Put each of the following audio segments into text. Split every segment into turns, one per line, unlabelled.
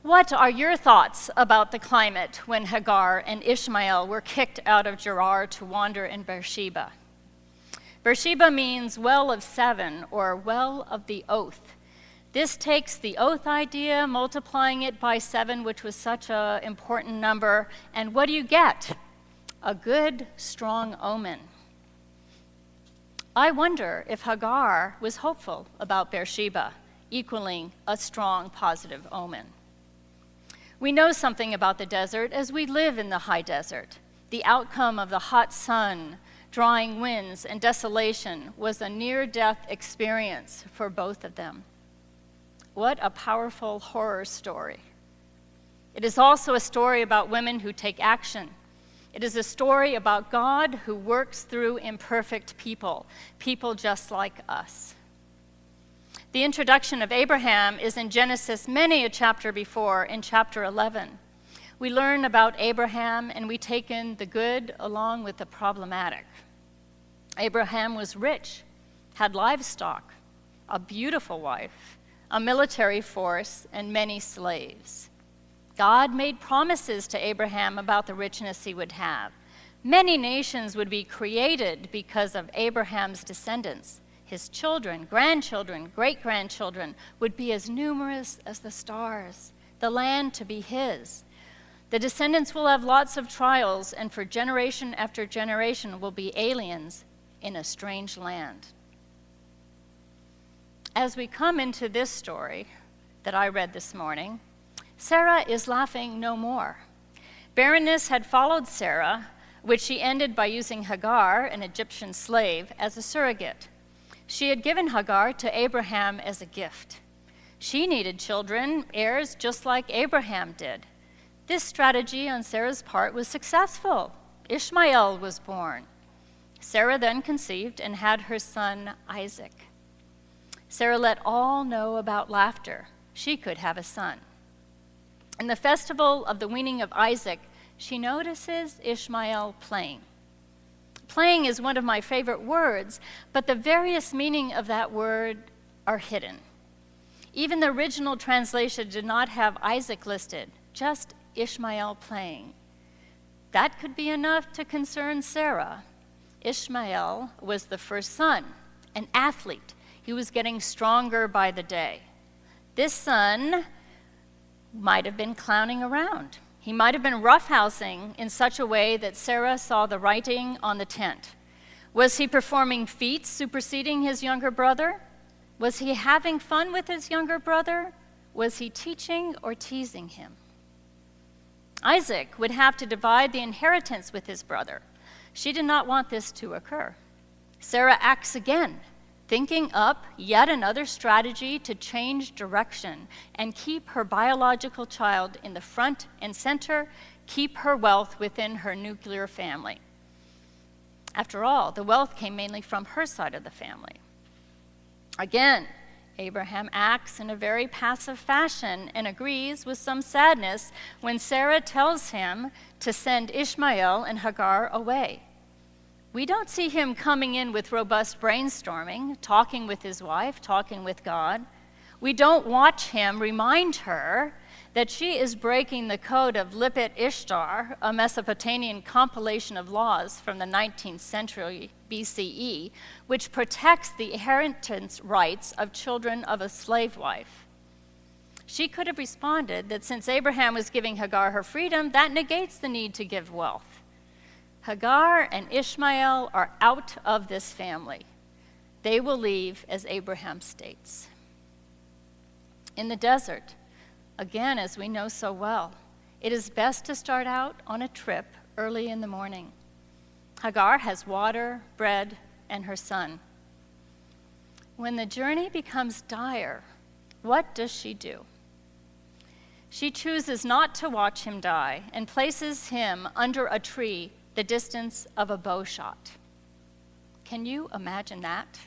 What are your thoughts about the climate when Hagar and Ishmael were kicked out of Gerar to wander in Beersheba? Beersheba means well of seven, or well of the oath. This takes the oath idea, multiplying it by 7, which was such an important number, and what do you get? A good, strong omen. I wonder if Hagar was hopeful about Beersheba, equaling a strong, positive omen. We know something about the desert as we live in the high desert. The outcome of the hot sun, drying winds, and desolation was a near-death experience for both of them. What a powerful horror story. It is also a story about women who take action. It is a story about God who works through imperfect people, people just like us. The introduction of Abraham is in Genesis many a chapter before, in chapter 11. We learn about Abraham and we take in the good along with the problematic. Abraham was rich, had livestock, a beautiful wife, a military force, and many slaves. God made promises to Abraham about the richness he would have. Many nations would be created because of Abraham's descendants. His children, grandchildren, great-grandchildren would be as numerous as the stars, the land to be his. The descendants will have lots of trials, and for generation after generation will be aliens in a strange land. As we come into this story that I read this morning, Sarah is laughing no more. Barrenness had followed Sarah, which she ended by using Hagar, an Egyptian slave, as a surrogate. She had given Hagar to Abraham as a gift. She needed children, heirs, just like Abraham did. This strategy on Sarah's part was successful. Ishmael was born. Sarah then conceived and had her son Isaac. Sarah let all know about laughter. She could have a son. In the festival of the weaning of Isaac, she notices Ishmael playing. Playing is one of my favorite words, but the various meaning of that word are hidden. Even the original translation did not have Isaac listed, just Ishmael playing. That could be enough to concern Sarah. Ishmael was the first son, an athlete. He was getting stronger by the day. This son might have been clowning around. He might have been roughhousing in such a way that Sarah saw the writing on the tent. Was he performing feats superseding his younger brother? Was he having fun with his younger brother? Was he teaching or teasing him? Isaac would have to divide the inheritance with his brother. She did not want this to occur. Sarah acts again, thinking up yet another strategy to change direction and keep her biological child in the front and center, keep her wealth within her nuclear family. After all, the wealth came mainly from her side of the family. Again, Abraham acts in a very passive fashion and agrees with some sadness when Sarah tells him to send Ishmael and Hagar away. We don't see him coming in with robust brainstorming, talking with his wife, talking with God. We don't watch him remind her that she is breaking the code of Lipit Ishtar, a Mesopotamian compilation of laws from the 19th century BCE, which protects the inheritance rights of children of a slave wife. She could have responded that since Abraham was giving Hagar her freedom, that negates the need to give wealth. Hagar and Ishmael are out of this family. They will leave as Abraham states. In the desert, again, as we know so well, it is best to start out on a trip early in the morning. Hagar has water, bread, and her son. When the journey becomes dire, what does she do? She chooses not to watch him die and places him under a tree the distance of a bow shot. Can you imagine that?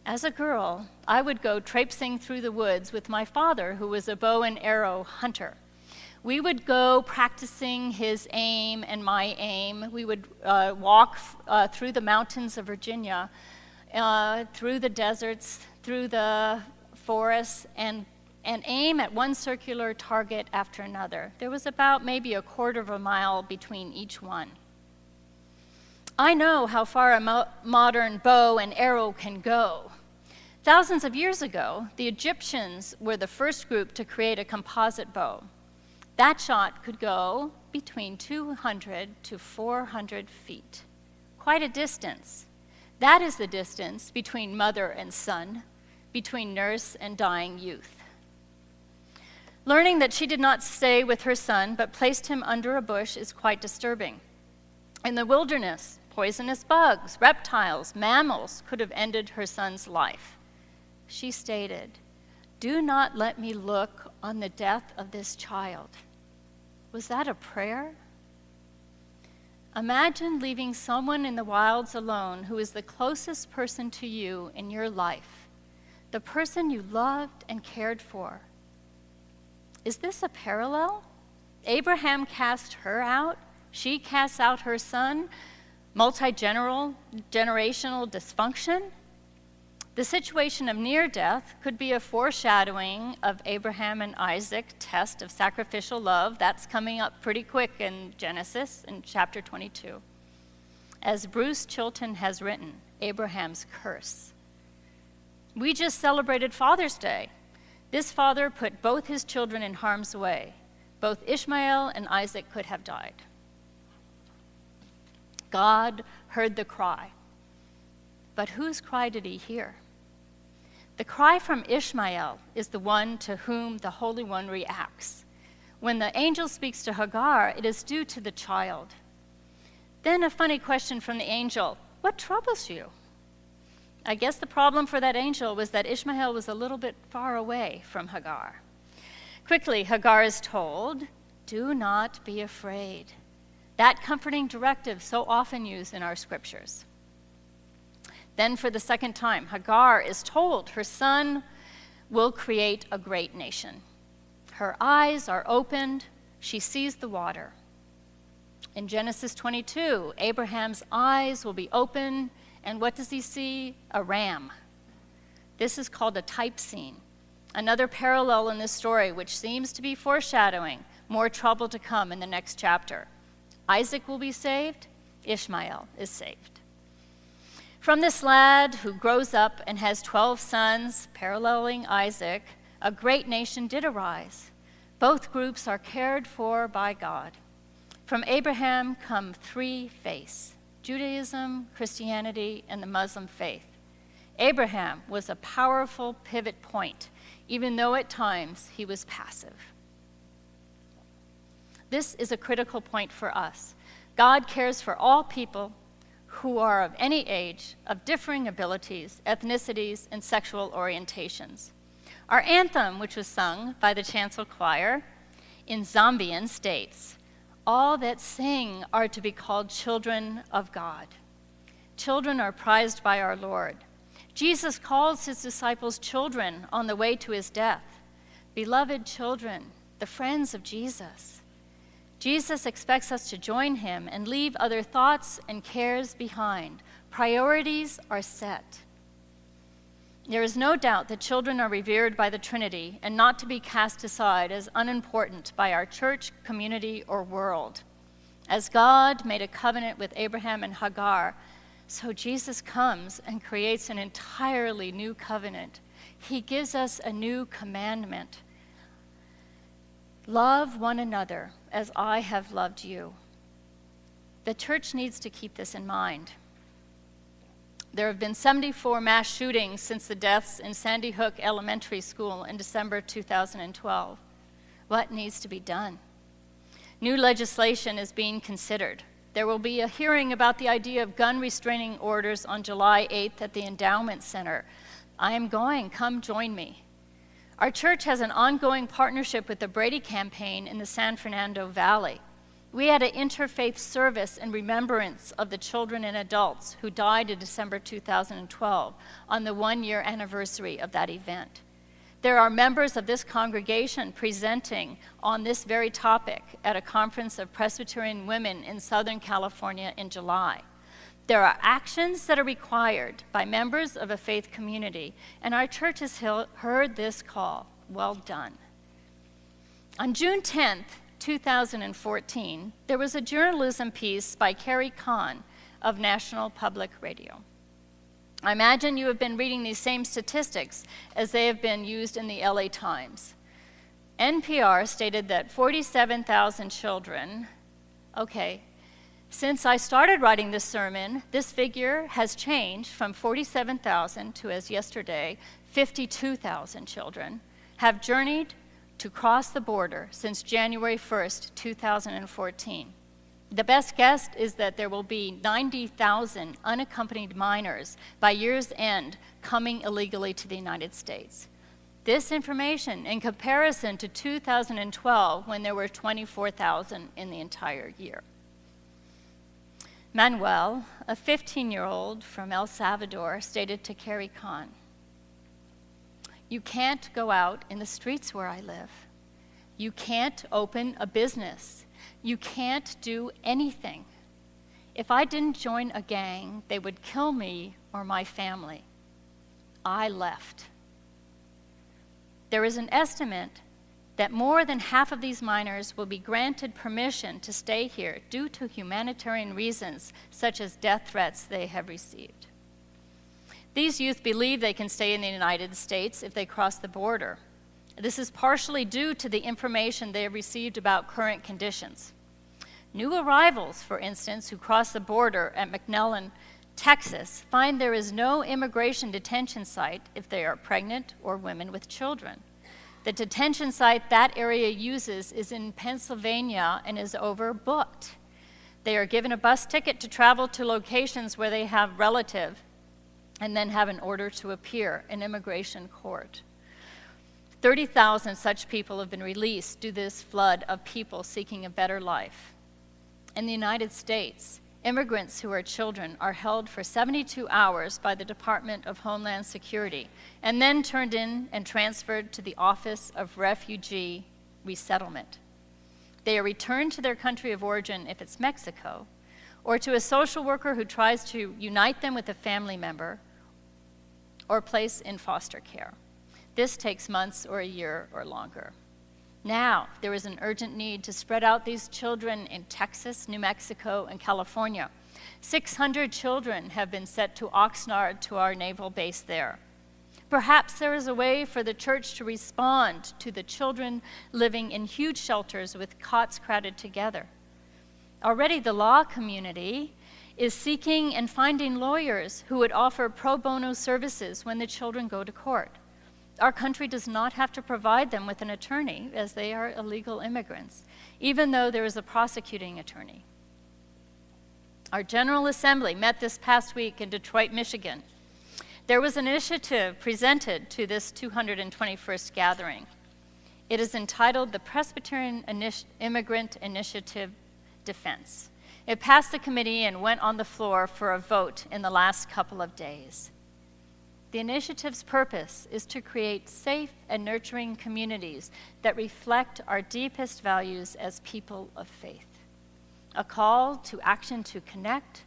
As a girl, I would go traipsing through the woods with my father, who was a bow and arrow hunter. We would go practicing his aim and my aim. We would walk through the mountains of Virginia, through the deserts, through the forests, and and aim at one circular target after another. There was about maybe a quarter of a mile between each one. I know how far a modern bow and arrow can go. Thousands of years ago, the Egyptians were the first group to create a composite bow. That shot could go between 200 to 400 feet. Quite a distance. That is the distance between mother and son, between nurse and dying youth. Learning that she did not stay with her son but placed him under a bush is quite disturbing. In the wilderness, poisonous bugs, reptiles, mammals could have ended her son's life. She stated, "Do not let me look on the death of this child." Was that a prayer? Imagine leaving someone in the wilds alone who is the closest person to you in your life, the person you loved and cared for. Is this a parallel? Abraham cast her out, she casts out her son, multi-generational dysfunction? The situation of near death could be a foreshadowing of Abraham and Isaac's test of sacrificial love. That's coming up pretty quick in Genesis in chapter 22. As Bruce Chilton has written, Abraham's curse. We just celebrated Father's Day. This father put both his children in harm's way. Both Ishmael and Isaac could have died. God heard the cry. But whose cry did he hear? The cry from Ishmael is the one to whom the Holy One reacts. When the angel speaks to Hagar, it is due to the child. Then a funny question from the angel, "What troubles you?" I guess the problem for that angel was that Ishmael was a little bit far away from Hagar. Quickly, Hagar is told, "Do not be afraid." That comforting directive so often used in our scriptures. Then for the second time, Hagar is told her son will create a great nation. Her eyes are opened, she sees the water. In Genesis 22, Abraham's eyes will be open, and what does he see? A ram. This is called a type scene, another parallel in this story which seems to be foreshadowing more trouble to come in the next chapter. Isaac will be saved, Ishmael is saved. From this lad who grows up and has 12 sons, paralleling Isaac, a great nation did arise. Both groups are cared for by God. From Abraham come three faiths: Judaism, Christianity, and the Muslim faith. Abraham was a powerful pivot point, even though at times he was passive. This is a critical point for us. God cares for all people who are of any age, of differing abilities, ethnicities, and sexual orientations. Our anthem, which was sung by the chancel choir in Zambian, states, "All that sing are to be called children of God." Children are prized by our Lord. Jesus calls his disciples children on the way to his death. Beloved children, the friends of Jesus. Jesus expects us to join him and leave other thoughts and cares behind. Priorities are set. There is no doubt that children are revered by the Trinity and not to be cast aside as unimportant by our church, community, or world. As God made a covenant with Abraham and Hagar, so Jesus comes and creates an entirely new covenant. He gives us a new commandment. Love one another as I have loved you. The church needs to keep this in mind. There have been 74 mass shootings since the deaths in Sandy Hook Elementary School in December 2012. What needs to be done? New legislation is being considered. There will be a hearing about the idea of gun restraining orders on July 8th at the Endowment Center. I am going, come join me. Our church has an ongoing partnership with the Brady Campaign in the San Fernando Valley. We had an interfaith service in remembrance of the children and adults who died in December 2012 on the one-year anniversary of that event. There are members of this congregation presenting on this very topic at a conference of Presbyterian women in Southern California in July. There are actions that are required by members of a faith community, and our church has heard this call. well done. On June 10th, 2014, there was a journalism piece by Carrie Kahn of National Public Radio. I imagine you have been reading these same statistics as they have been used in the LA Times. NPR stated that 47,000 children, since I started writing this sermon, this figure has changed from 47,000 to, as yesterday, 52,000 children have journeyed to cross the border since January 1st, 2014. The best guess is that there will be 90,000 unaccompanied minors by year's end coming illegally to the United States. This information in comparison to 2012, when there were 24,000 in the entire year. Manuel, a 15-year-old from El Salvador, stated to Carrie Kahn, "You can't go out in the streets where I live. You can't open a business. You can't do anything. If I didn't join a gang, they would kill me or my family. I left." There is an estimate that more than half of these minors will be granted permission to stay here due to humanitarian reasons, such as death threats they have received. These youth believe they can stay in the United States if they cross the border. This is partially due to the information they have received about current conditions. New arrivals, for instance, who cross the border at McNellan, Texas, find there is no immigration detention site if they are pregnant or women with children. The detention site that area uses is in Pennsylvania and is overbooked. They are given a bus ticket to travel to locations where they have relative and then have an order to appear in immigration court. 30,000 such people have been released due to this flood of people seeking a better life. In the United States, immigrants who are children are held for 72 hours by the Department of Homeland Security and then turned in and transferred to the Office of Refugee Resettlement. They are returned to their country of origin if it's Mexico, or to a social worker who tries to unite them with a family member or place in foster care. This takes months or a year or longer. Now, there is an urgent need to spread out these children in Texas, New Mexico, and California. 600 children have been sent to Oxnard, to our naval base there. Perhaps there is a way for the church to respond to the children living in huge shelters with cots crowded together. Already the law community is seeking and finding lawyers who would offer pro bono services when the children go to court. Our country does not have to provide them with an attorney, as they are illegal immigrants, even though there is a prosecuting attorney. Our General Assembly met this past week in Detroit, Michigan. There was an initiative presented to this 221st gathering. It is entitled the Presbyterian Immigrant Initiative Defense. It passed the committee and went on the floor for a vote in the last couple of days. The initiative's purpose is to create safe and nurturing communities that reflect our deepest values as people of faith. A call to action to connect,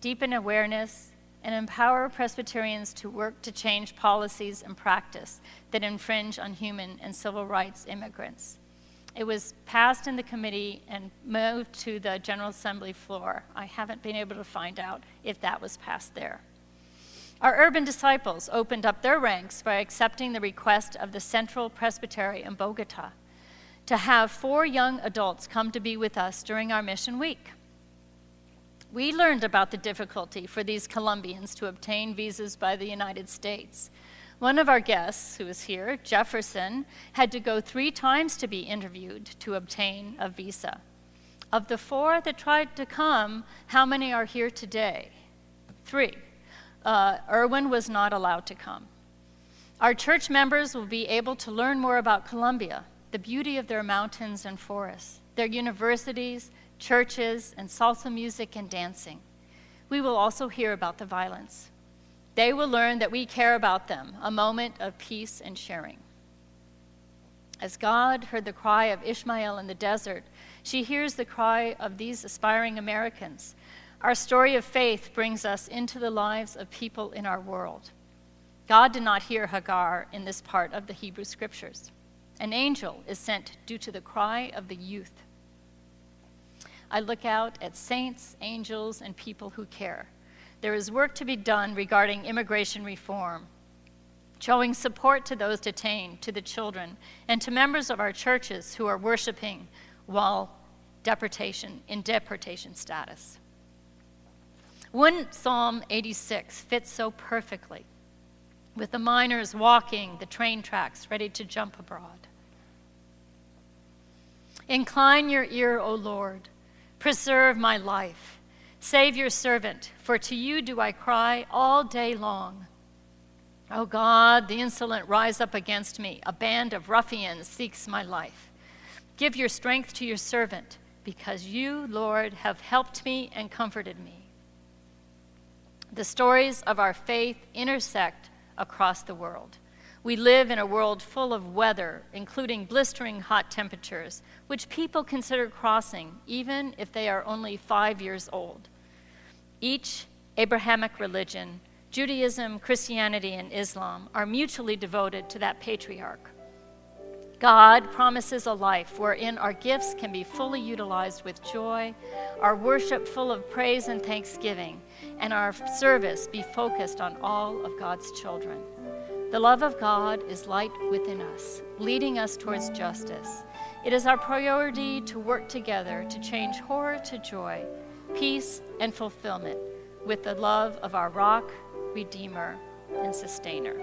deepen awareness, and empower Presbyterians to work to change policies and practice that infringe on human and civil rights immigrants. It was passed in the committee and moved to the General Assembly floor. I haven't been able to find out if that was passed there. Our urban disciples opened up their ranks by accepting the request of the Central Presbytery in Bogota to have 4 young adults come to be with us during our mission week. We learned about the difficulty for these Colombians to obtain visas by the United States. One of our guests, who is here, Jefferson, had to go 3 times to be interviewed to obtain a visa. Of the 4 that tried to come, how many are here today? 3. Erwin was not allowed to come. Our church members will be able to learn more about Colombia, the beauty of their mountains and forests, their universities, churches, and salsa music and dancing. We will also hear about the violence. They will learn that we care about them, a moment of peace and sharing. As God heard the cry of Ishmael in the desert, she hears the cry of these aspiring Americans. Our story of faith brings us into the lives of people in our world. God did not hear Hagar in this part of the Hebrew Scriptures. An angel is sent due to the cry of the youth. I look out at saints, angels, and people who care. There is work to be done regarding immigration reform, showing support to those detained, to the children, and to members of our churches who are worshiping while in deportation status. Wouldn't Psalm 86 fit so perfectly, with the miners walking the train tracks ready to jump abroad? Incline your ear, O Lord. Preserve my life. Save your servant, for to you do I cry all day long. O God, the insolent rise up against me. A band of ruffians seeks my life. Give your strength to your servant, because you, Lord, have helped me and comforted me. The stories of our faith intersect across the world. We live in a world full of weather, including blistering hot temperatures, which people consider crossing, even if they are only 5 years old. Each Abrahamic religion, Judaism, Christianity, and Islam, are mutually devoted to that patriarch. God promises a life wherein our gifts can be fully utilized with joy, our worship full of praise and thanksgiving, and our service be focused on all of God's children. The love of God is light within us, leading us towards justice. It is our priority to work together to change horror to joy, peace and fulfillment with the love of our rock, redeemer, and sustainer.